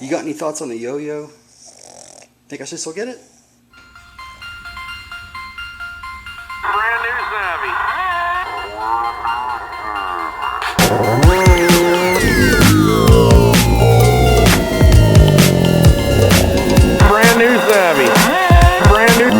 You got any thoughts on the yo-yo? Think I should still get it? Brand new Savvy. Brand new Savvy. Brand new.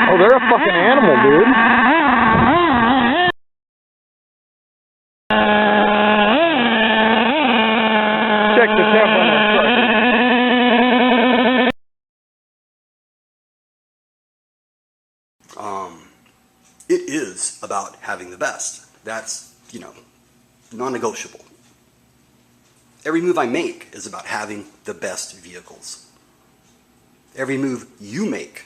Oh, they're a fucking animal, dude. Check the temp on that sucker. It is about having the best. That's, non-negotiable. Every move I make is about having the best vehicles. Every move you make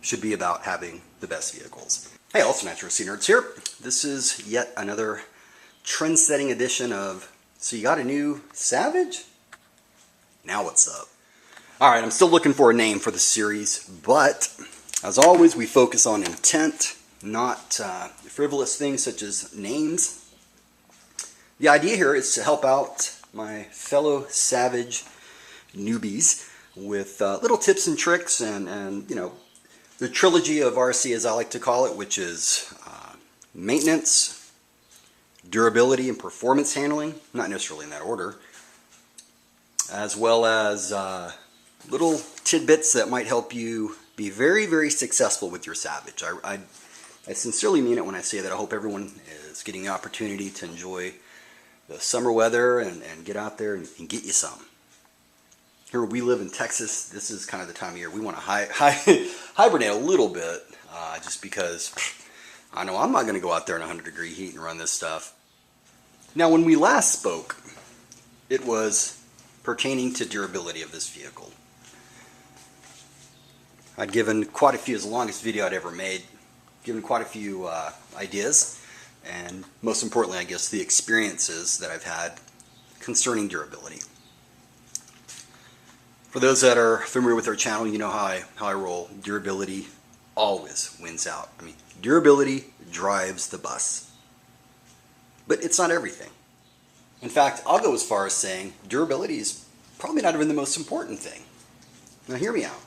should be about having the best vehicles. Hey, also NRCN Nerds here. This is yet another trend-setting edition of, so you got a new Savage? Now what's up? Alright, I'm still looking for a name for the series, but as always, we focus on intent, not frivolous things such as names. The idea here is to help out my fellow Savage newbies with little tips and tricks and the trilogy of RC, as I like to call it, which is maintenance, durability, and performance handling, not necessarily in that order, as well as little tidbits that might help you be very, very successful with your Savage. I sincerely mean it when I say that I hope everyone is getting the opportunity to enjoy the summer weather and get out there and get you some. Here we live in Texas, this is kind of the time of year we want to hibernate a little bit, just because I know I'm not going to go out there in 100-degree heat and run this stuff. Now, when we last spoke, it was pertaining to durability of this vehicle. I'd given quite a few, as the longest video I'd ever made, given quite a few ideas, and most importantly, I guess, the experiences that I've had concerning durability. For those that are familiar with our channel, you know how I roll. Durability always wins out. I mean, durability drives the bus. But it's not everything. In fact, I'll go as far as saying durability is probably not even the most important thing. Now hear me out.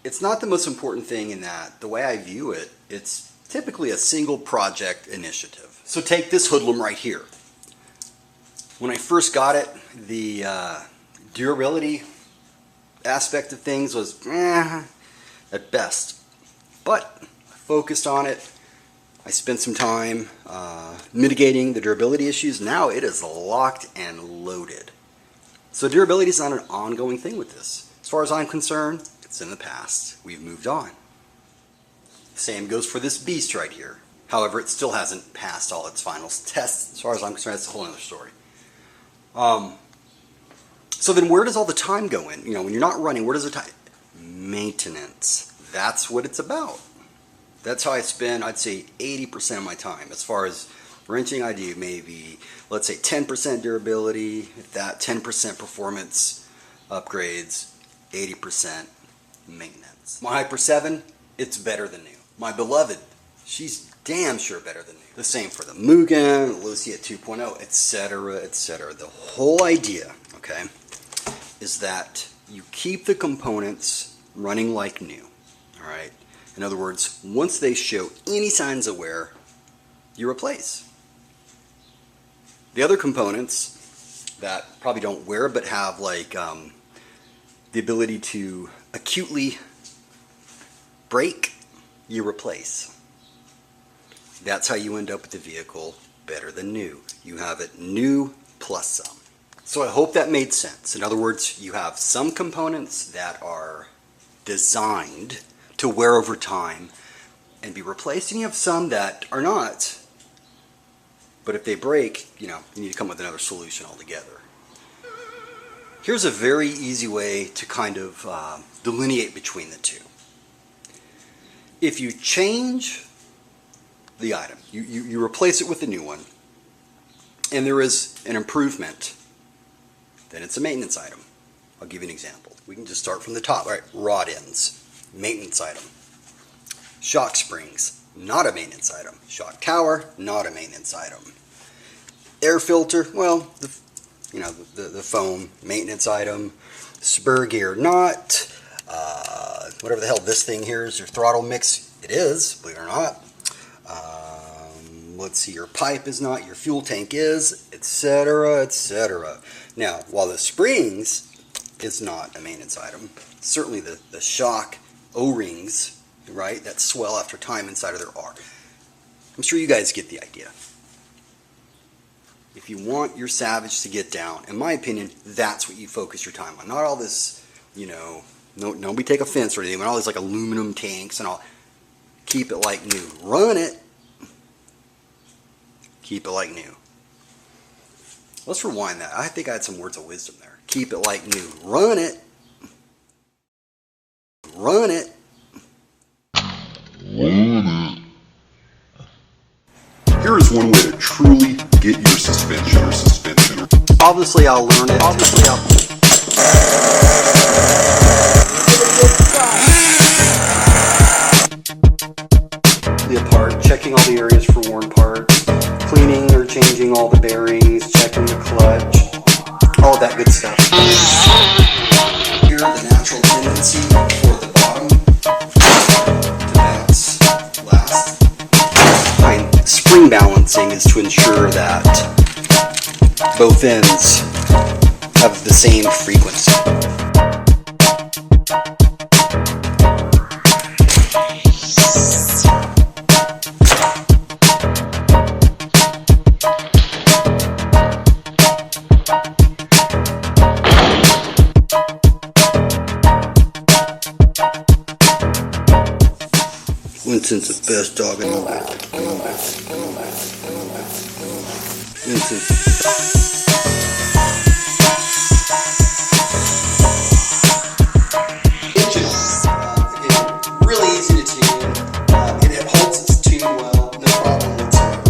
It's not the most important thing in that the way I view it, it's typically a single project initiative. So take this hoodlum right here. When I first got it, the durability aspect of things was at best. But I focused on it. I spent some time mitigating the durability issues. Now it is locked and loaded. So durability is not an ongoing thing with this. As far as I'm concerned, it's in the past. We've moved on. Same goes for this beast right here. However, it still hasn't passed all its final tests. As far as I'm concerned, that's a whole other story. So then where does all the time go in? When you're not running, where does the time? Maintenance. That's what it's about. That's how I spend, I'd say, 80% of my time. As far as wrenching, I do maybe, let's say 10% durability, if that 10% performance upgrades, 80% maintenance. My Hyper 7, it's better than new. My beloved, she's damn sure better than new. The same for the Mugen, Lucia 2.0, etc., etc. The whole idea, okay, is that you keep the components running like new, all right? In other words, once they show any signs of wear, you replace. The other components that probably don't wear but have like the ability to acutely break, you replace. That's how you end up with the vehicle better than new. You have it new plus some. So I hope that made sense. In other words, you have some components that are designed to wear over time and be replaced, and you have some that are not. But if they break, you need to come with another solution altogether. Here's a very easy way to kind of delineate between the two. If you change the item, you replace it with a new one, and there is an improvement, then it's a maintenance item. I'll give you an example. We can just start from the top. All right, rod ends, maintenance item. Shock springs, not a maintenance item. Shock tower, not a maintenance item. Air filter, well, the foam, maintenance item. Spur gear, not. Whatever the hell this thing here is, your throttle mix, it is, believe it or not. Let's see, your pipe is not, your fuel tank is, etc., etc. Now, while the springs is not a maintenance item, certainly the shock O-rings, right, that swell after time inside of there are. I'm sure you guys get the idea. If you want your Savage to get down, in my opinion, that's what you focus your time on. Not all this, nobody take offense or anything, but all these like aluminum tanks and all. Keep it like new. Run it. Keep it like new. Let's rewind that. I think I had some words of wisdom there. Keep it like new. Run it. Run it. Here is one way to truly get your suspension. Obviously, I'll learn it. Apart, checking all the areas for worn parts, cleaning or changing all the bearings, checking the clutch, all that good stuff. Here, the natural tendency for the bottom to bounce last. Behind spring balancing is to ensure that both ends have the same frequency. Winston's the best dog in the world. Winston. Again, really easy to tune, and it holds its tune well, no problem whatsoever.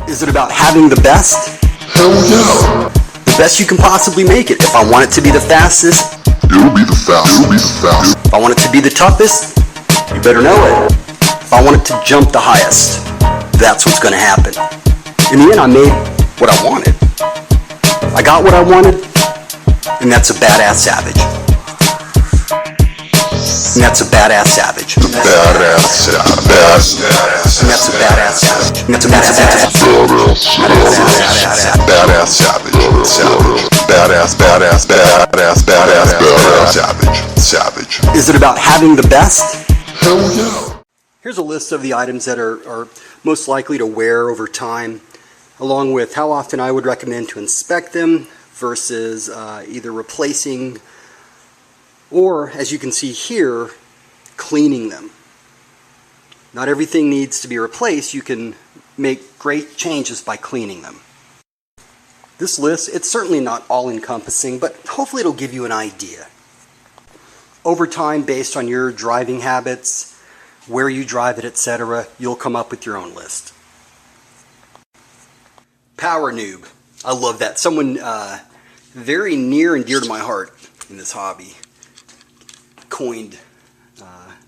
Is it about having the best? Hell yeah! The best you can possibly make it. If I want it to be the fastest, It'll be the fastest. if I want it to be the toughest, you better know it. If I want it to jump the highest, that's what's going to happen. In the end, I made what I wanted. I got what I wanted, and that's a badass Savage. And that's a badass Savage. And that's a badass Savage. And that's a badass Savage. Savage. Is it about having the best? Hell yeah. Here's a list of the items that are most likely to wear over time, along with how often I would recommend to inspect them versus either replacing or, as you can see here, cleaning them. Not everything needs to be replaced. You can make great changes by cleaning them. This list, it's certainly not all-encompassing, but hopefully it'll give you an idea. Over time, based on your driving habits, where you drive it, etc., you'll come up with your own list. Power noob. I love that. Someone very near and dear to my heart in this hobby coined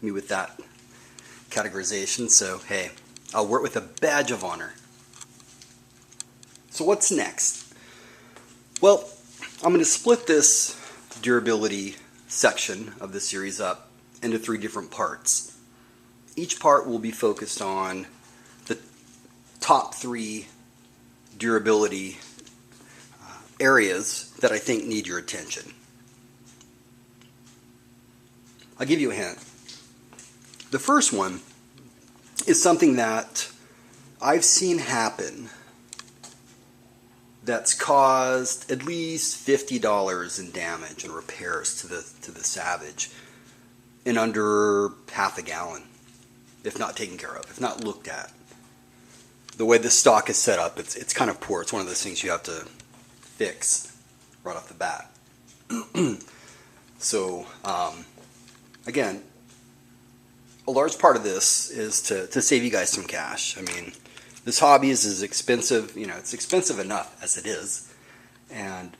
me with that categorization. So, hey, I'll wear it with a badge of honor. So what's next? Well, I'm going to split this durability section of the series up into 3 different parts. Each part will be focused on the top 3 durability areas that I think need your attention. I'll give you a hint. The first one is something that I've seen happen that's caused at least $50 in damage and repairs to the Savage in under half a gallon, if not taken care of, if not looked at. The way the stock is set up, it's kind of poor. It's one of those things you have to fix right off the bat. So, again, a large part of this is to save you guys some cash. I mean, this hobby is as expensive, you know, it's expensive enough as it is. And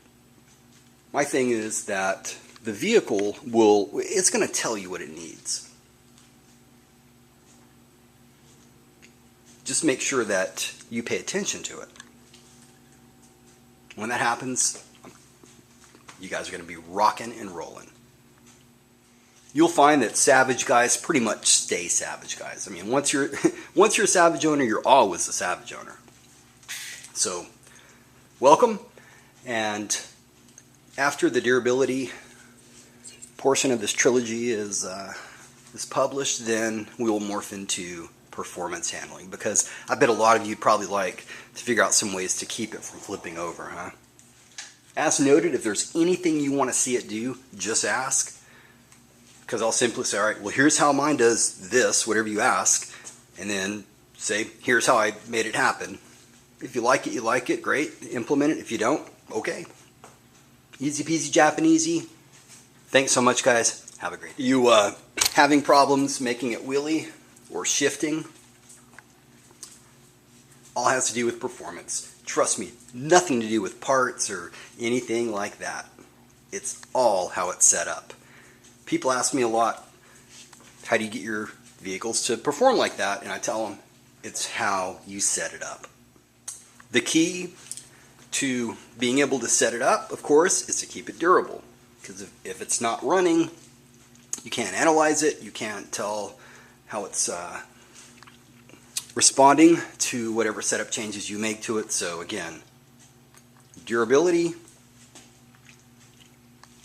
my thing is that the vehicle it's going to tell you what it needs. Just make sure that you pay attention to it. When that happens, you guys are going to be rocking and rolling. You'll find that Savage guys pretty much stay Savage guys. I mean, once you're a Savage owner, you're always a Savage owner. So, welcome. And after the durability portion of this trilogy is published, then we will morph into performance handling, because I bet a lot of you probably like to figure out some ways to keep it from flipping over, huh? As noted, if there's anything you want to see it do, just ask. Because I'll simply say, all right, well, here's how mine does this, whatever you ask, and then say, here's how I made it happen. If you like it, you like it, great, implement it. If you don't, okay. Easy peasy Japanesey. Thanks so much, guys. Have a great day. You having problems making it wheelie or shifting? All has to do with performance. Trust me, nothing to do with parts or anything like that. It's all how it's set up. People ask me a lot, how do you get your vehicles to perform like that? And I tell them, it's how you set it up. The key to being able to set it up, of course, is to keep it durable. Because if it's not running, you can't analyze it, you can't tell how it's responding to whatever setup changes you make to it. So again, durability,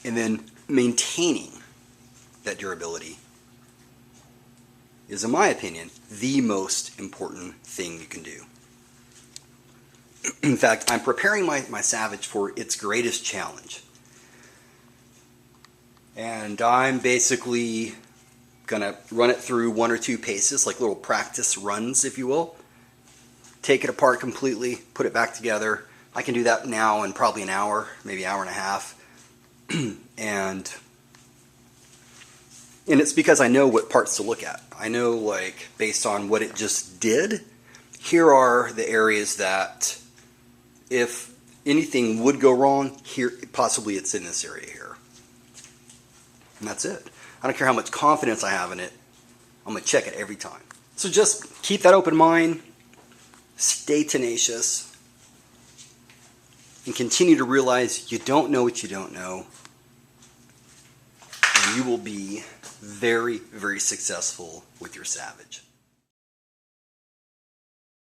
and then maintaining that durability is, in my opinion, the most important thing you can do. In fact, I'm preparing my Savage for its greatest challenge. And I'm basically going to run it through 1 or 2 paces, like little practice runs, if you will. Take it apart completely, put it back together. I can do that now in probably an hour, maybe an hour and a half. And it's because I know what parts to look at. I know, like, based on what it just did, here are the areas that if anything would go wrong, here, possibly it's in this area here. And that's it. I don't care how much confidence I have in it, I'm going to check it every time. So just keep that open mind, stay tenacious, and continue to realize you don't know what you don't know. And you will be very, very successful with your Savage.